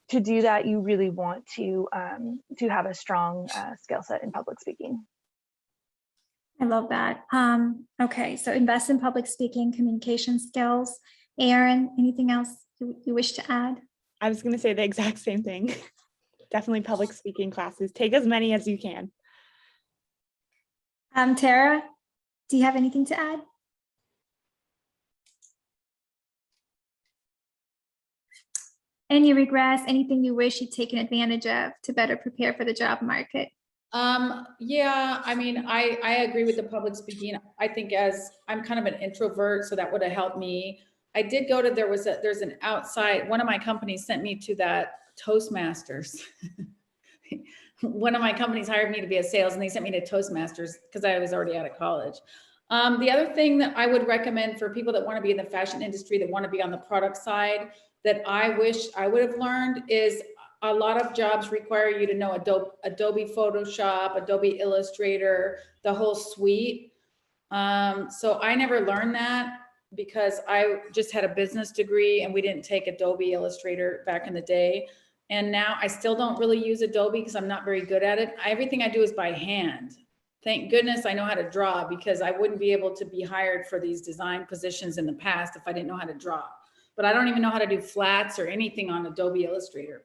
to do that, you really want to have a strong skill set in public speaking. I love that. Okay, so invest in public speaking, communication skills. Erin, anything else you wish to add? I was going to say the exact same thing. Definitely public speaking classes. Take as many as you can. Tara, do you have anything to add? Any regrets, anything you wish you'd taken advantage of to better prepare for the job market? Yeah, I mean, I agree with the public speaking. I think as I'm kind of an introvert, so that would have helped me. I did go to, there's an outside, one of my companies sent me to that Toastmasters. One of my companies hired me to be a sales, and they sent me to Toastmasters because I was already out of college. The other thing that I would recommend for people that want to be in the fashion industry, that want to be on the product side, that I wish I would have learned is a lot of jobs require you to know Adobe Photoshop, Adobe Illustrator, the whole suite. So I never learned that because I just had a business degree and we didn't take Adobe Illustrator back in the day. And now I still don't really use Adobe because I'm not very good at it. Everything I do is by hand. Thank goodness I know how to draw, because I wouldn't be able to be hired for these design positions in the past if I didn't know how to draw. But I don't even know how to do flats or anything on Adobe Illustrator.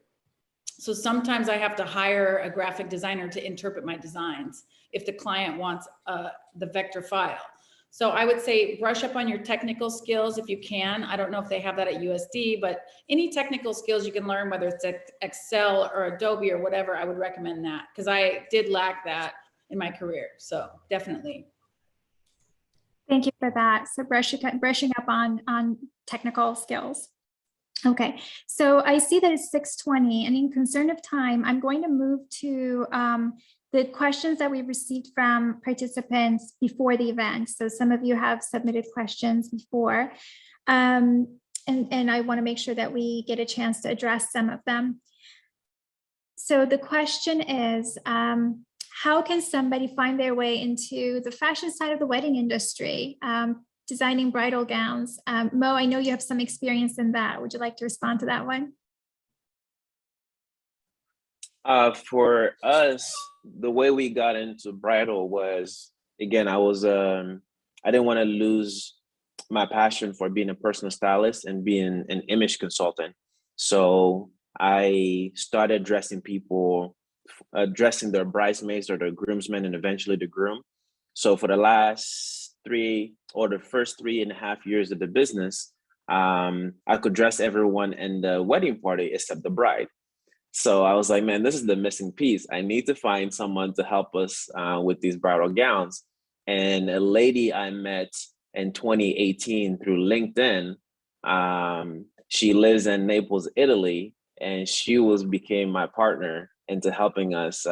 So sometimes I have to hire a graphic designer to interpret my designs if the client wants the vector file. So I would say brush up on your technical skills if you can. I don't know if they have that at USD, but any technical skills you can learn, whether it's Excel or Adobe or whatever, I would recommend that, because I did lack that in my career. So definitely. Thank you for that. So brushing up on technical skills. Okay, so I see that it's 6:20, and in concern of time, I'm going to move to the questions that we received from participants before the event. So some of you have submitted questions before, and I want to make sure that we get a chance to address some of them. So the question is, how can somebody find their way into the fashion side of the wedding industry? Designing bridal gowns. Mo, I know you have some experience in that. Would you like to respond to that one? For us, the way we got into bridal was, again, I didn't want to lose my passion for being a personal stylist and being an image consultant. So I started dressing people, dressing their bridesmaids or their groomsmen, and eventually the groom. So for the first 3.5 years of the business, I could dress everyone in the wedding party except the bride. So I was like, man, this is the missing piece. I need to find someone to help us with these bridal gowns. And a lady I met in 2018 through LinkedIn. She lives in Naples, Italy, and she became my partner into helping us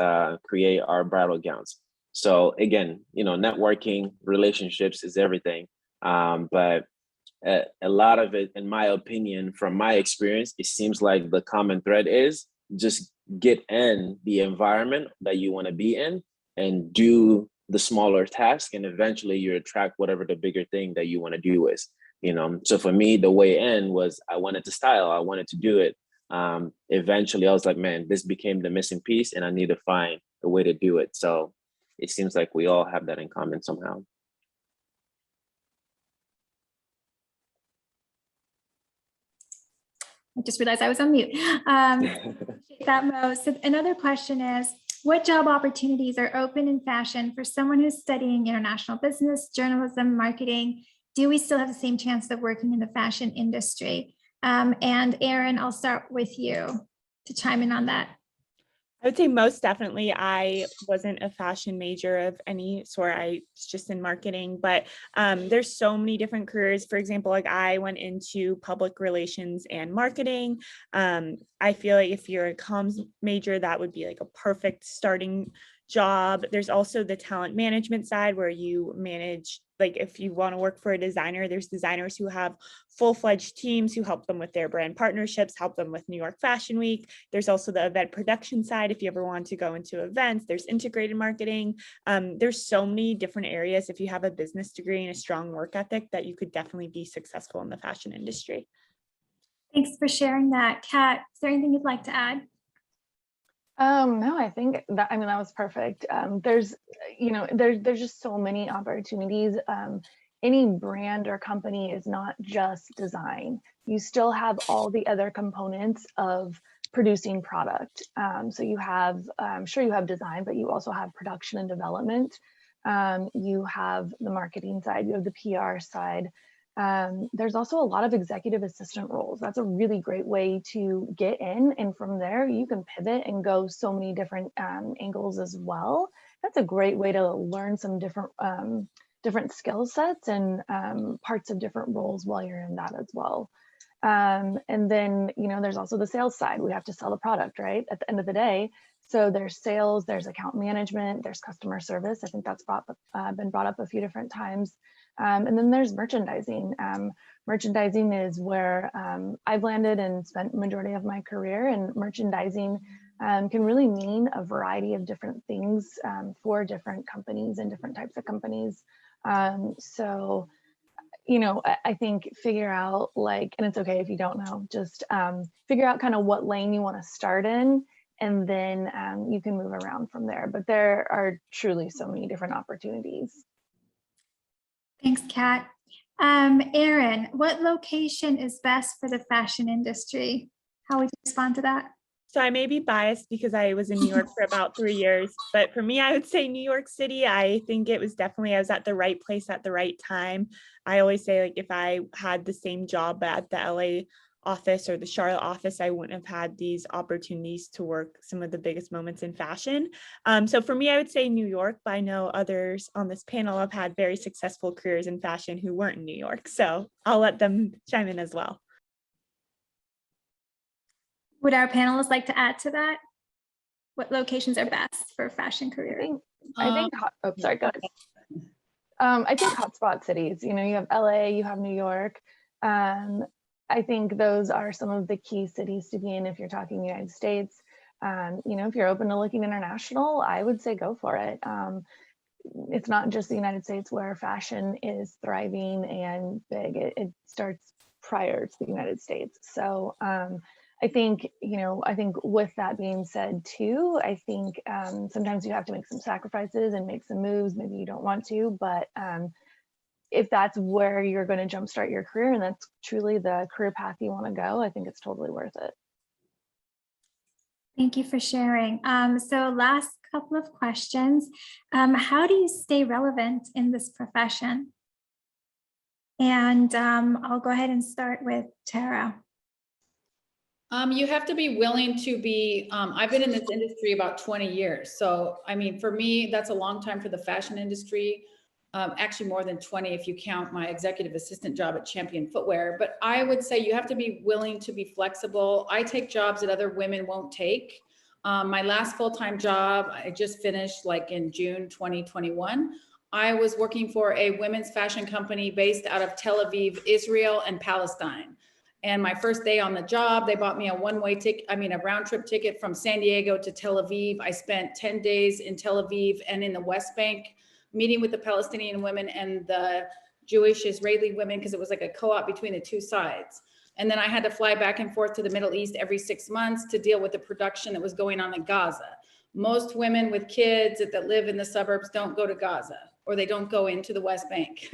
create our bridal gowns. So again, networking, relationships is everything. But a lot of it, in my opinion, from my experience, it seems like the common thread is just get in the environment that you want to be in and do the smaller task, and eventually you attract whatever the bigger thing that you want to do is. So for me, the way in was I wanted to style, I wanted to do it. Eventually I was like, man, this became the missing piece and I need to find the way to do it. So it seems like we all have that in common somehow. I just realized I was on mute. Appreciate that, Mo. So another question is, what job opportunities are open in fashion for someone who's studying international business, journalism, marketing? Do we still have the same chance of working in the fashion industry? And Erin, I'll start with you to chime in on that. I would say most definitely. I wasn't a fashion major of any sort. I was just in marketing, but there's so many different careers. For example, like I went into public relations and marketing. I feel like if you're a comms major, that would be like a perfect starting job. There's also the talent management side where you manage, like if you want to work for a designer, there's designers who have full-fledged teams who help them with their brand partnerships, help them with New York Fashion Week. There's also the event production side. If you ever want to go into events, there's integrated marketing. There's so many different areas. If you have a business degree and a strong work ethic, that you could definitely be successful in the fashion industry. Thanks for sharing that. Kat, is there anything you'd like to add? No, I think that was perfect. There's just so many opportunities. Any brand or company is not just design. You still have all the other components of producing product. So you have, I'm sure you have design, but you also have production and development. You have the marketing side, you have the PR side. There's also a lot of executive assistant roles. That's a really great way to get in. And from there, you can pivot and go so many different angles as well. That's a great way to learn some different skill sets and parts of different roles while you're in that as well. And then, there's also the sales side. We have to sell the product, right? At the end of the day. So there's sales, there's account management, there's customer service. I think that's been brought up a few different times. And then there's merchandising. Merchandising is where I've landed and spent the majority of my career, and merchandising can really mean a variety of different things for different companies and different types of companies. So, I think figure out and it's okay if you don't know, just figure out kind of what lane you want to start in, and then you can move around from there. But there are truly so many different opportunities. Thanks, Kat. Erin, what location is best for the fashion industry? How would you respond to that? So I may be biased because I was in New York for about 3 years, but for me, I would say New York City. I think it was definitely, I was at the right place at the right time. I always say, if I had the same job at the LA office or the Charlotte office, I wouldn't have had these opportunities to work some of the biggest moments in fashion. So for me, I would say New York, but I know others on this panel have had very successful careers in fashion who weren't in New York. So I'll let them chime in as well. Would our panelists like to add to that? What locations are best for fashion career? I think sorry, go ahead. I think hotspot cities, you have LA, you have New York. I think those are some of the key cities to be in if you're talking United States. If you're open to looking international, I would say go for it. It's not just the United States where fashion is thriving and big. It starts prior to the United States. So I think with that being said too, I think sometimes you have to make some sacrifices and make some moves. Maybe you don't want to, but if that's where you're going to jumpstart your career and that's truly the career path you want to go, I think it's totally worth it. Thank you for sharing. So last couple of questions. How do you stay relevant in this profession? And I'll go ahead and start with Tara. You have to be willing to be, I've been in this industry about 20 years. So, for me, that's a long time for the fashion industry. actually more than 20 if you count my executive assistant job at Champion Footwear. But I would say you have to be willing to be flexible. I take jobs that other women won't take. My last full-time job, I just finished like in June 2021. I was working for a women's fashion company based out of Tel Aviv, Israel, and Palestine. And my first day on the job, they bought me a round trip ticket from San Diego to Tel Aviv. I spent 10 days in Tel Aviv and in the West Bank, meeting with the Palestinian women and the Jewish Israeli women, because it was like a co-op between the two sides. And then I had to fly back and forth to the Middle East every 6 months to deal with the production that was going on in Gaza. Most women with kids that live in the suburbs don't go to Gaza, or they don't go into the West Bank.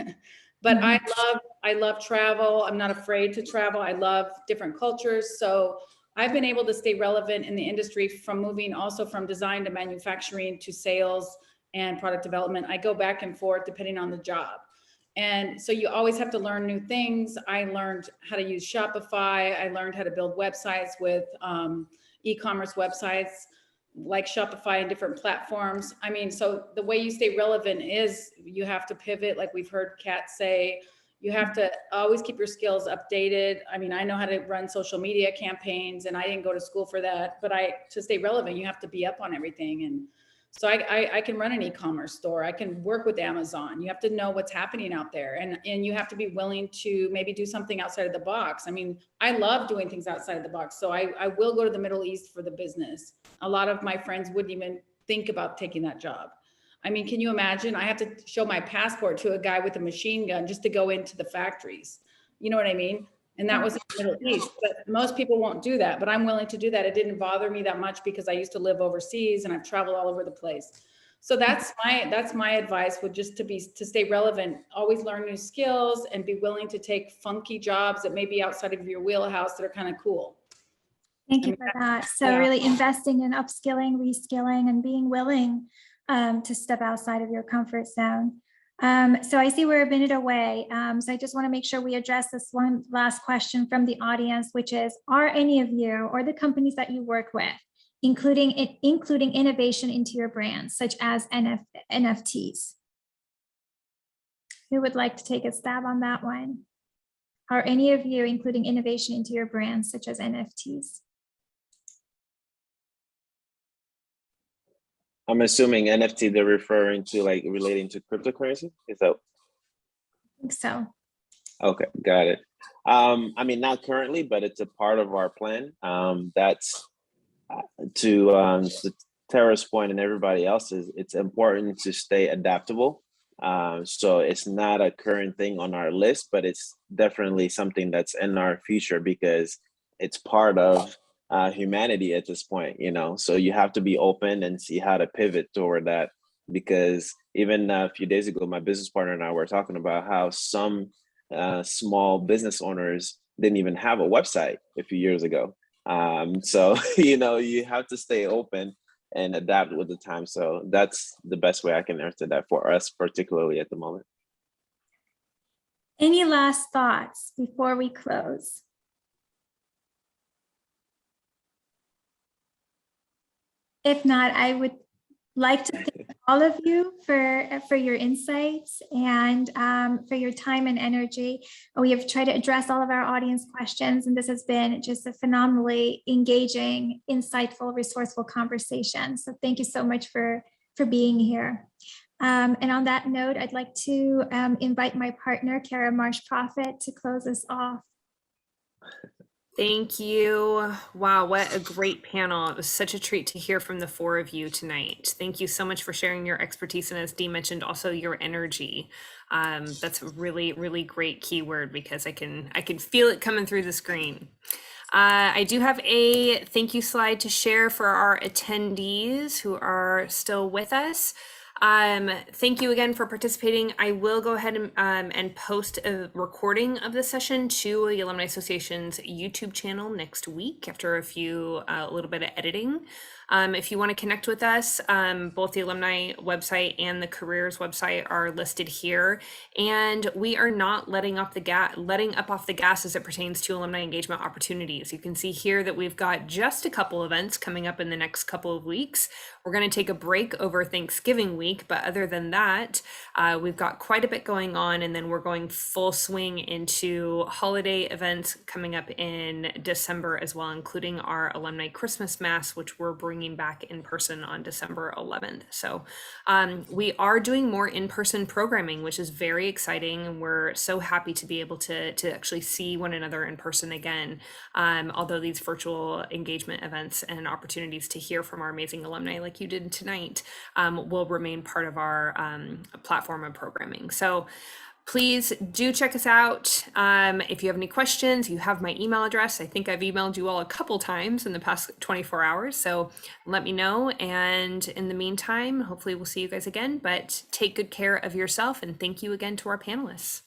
But I love travel. I'm not afraid to travel. I love different cultures. So I've been able to stay relevant in the industry from moving also from design to manufacturing to sales and product development. I go back and forth depending on the job. And so you always have to learn new things. I learned how to use Shopify. I learned how to build websites with e-commerce websites like Shopify and different platforms. I mean, so the way you stay relevant is you have to pivot, like we've heard Kat say. You have to always keep your skills updated. I mean, I know how to run social media campaigns, and I didn't go to school for that, but to stay relevant, you have to be up on everything. And so I can run an e-commerce store. I can work with Amazon. You have to know what's happening out there, and you have to be willing to maybe do something outside of the box. I mean, I love doing things outside of the box. So I will go to the Middle East for the business. A lot of my friends wouldn't even think about taking that job. I mean, can you imagine? I have to show my passport to a guy with a machine gun just to go into the factories. You know what I mean? And that was in the Middle East, but most people won't do that, but I'm willing to do that. It didn't bother me that much because I used to live overseas and I've traveled all over the place. So that's my advice, would just to stay relevant, always learn new skills and be willing to take funky jobs that may be outside of your wheelhouse that are kind of cool. Thank you for that. So really investing in upskilling, reskilling, and being willing to step outside of your comfort zone. So I see we're a minute away. So I just want to make sure we address this one last question from the audience, which is, are any of you or the companies that you work with including innovation into your brands, such as NFTs? Who would like to take a stab on that one? Are any of you including innovation into your brands, such as NFTs? I'm assuming NFT they're referring to, like, relating to cryptocurrency. Is that? I think so. Okay, got it. I mean, not currently, but it's a part of our plan. That's to Tara's point and everybody else's. It's important to stay adaptable. So it's not a current thing on our list, but it's definitely something that's in our future because it's part of humanity at this point, you know. So you have to be open and see how to pivot toward that, because even a few days ago, my business partner and I were talking about how some small business owners didn't even have a website a few years ago. So, you know, you have to stay open and adapt with the time. So that's the best way I can answer that for us, particularly at the moment. Any last thoughts before we close? If not, I would like to thank all of you for your insights and for your time and energy. We have tried to address all of our audience questions, and this has been just a phenomenally engaging, insightful, resourceful conversation. So thank you so much for being here. And on that note, I'd like to invite my partner, Kara Marsh-Profit, to close us off. Thank you. Wow, what a great panel. It was such a treat to hear from the four of you tonight. Thank you so much for sharing your expertise, and as Dee mentioned, also your energy. That's a really, really great keyword because I can feel it coming through the screen. I do have a thank you slide to share for our attendees who are still with us. Thank you again for participating. I will go ahead and post a recording of the session to the Alumni Association's YouTube channel next week after a little bit of editing. If you want to connect with us, both the alumni website and the careers website are listed here. And we are not letting up off the gas as it pertains to alumni engagement opportunities. You can see here that we've got just a couple events coming up in the next couple of weeks. We're going to take a break over Thanksgiving week, but other than that, we've got quite a bit going on, and then we're going full swing into holiday events coming up in December as well, including our alumni Christmas Mass, which we're bringing back in person on December 11th. So we are doing more in-person programming, which is very exciting, and we're so happy to be able to actually see one another in person again, although these virtual engagement events and opportunities to hear from our amazing alumni like you did tonight will remain part of our platform of programming. So please do check us out. If you have any questions, you have my email address. I think I've emailed you all a couple times in the past 24 hours. So let me know. And in the meantime, hopefully we'll see you guys again, but take good care of yourself. And thank you again to our panelists.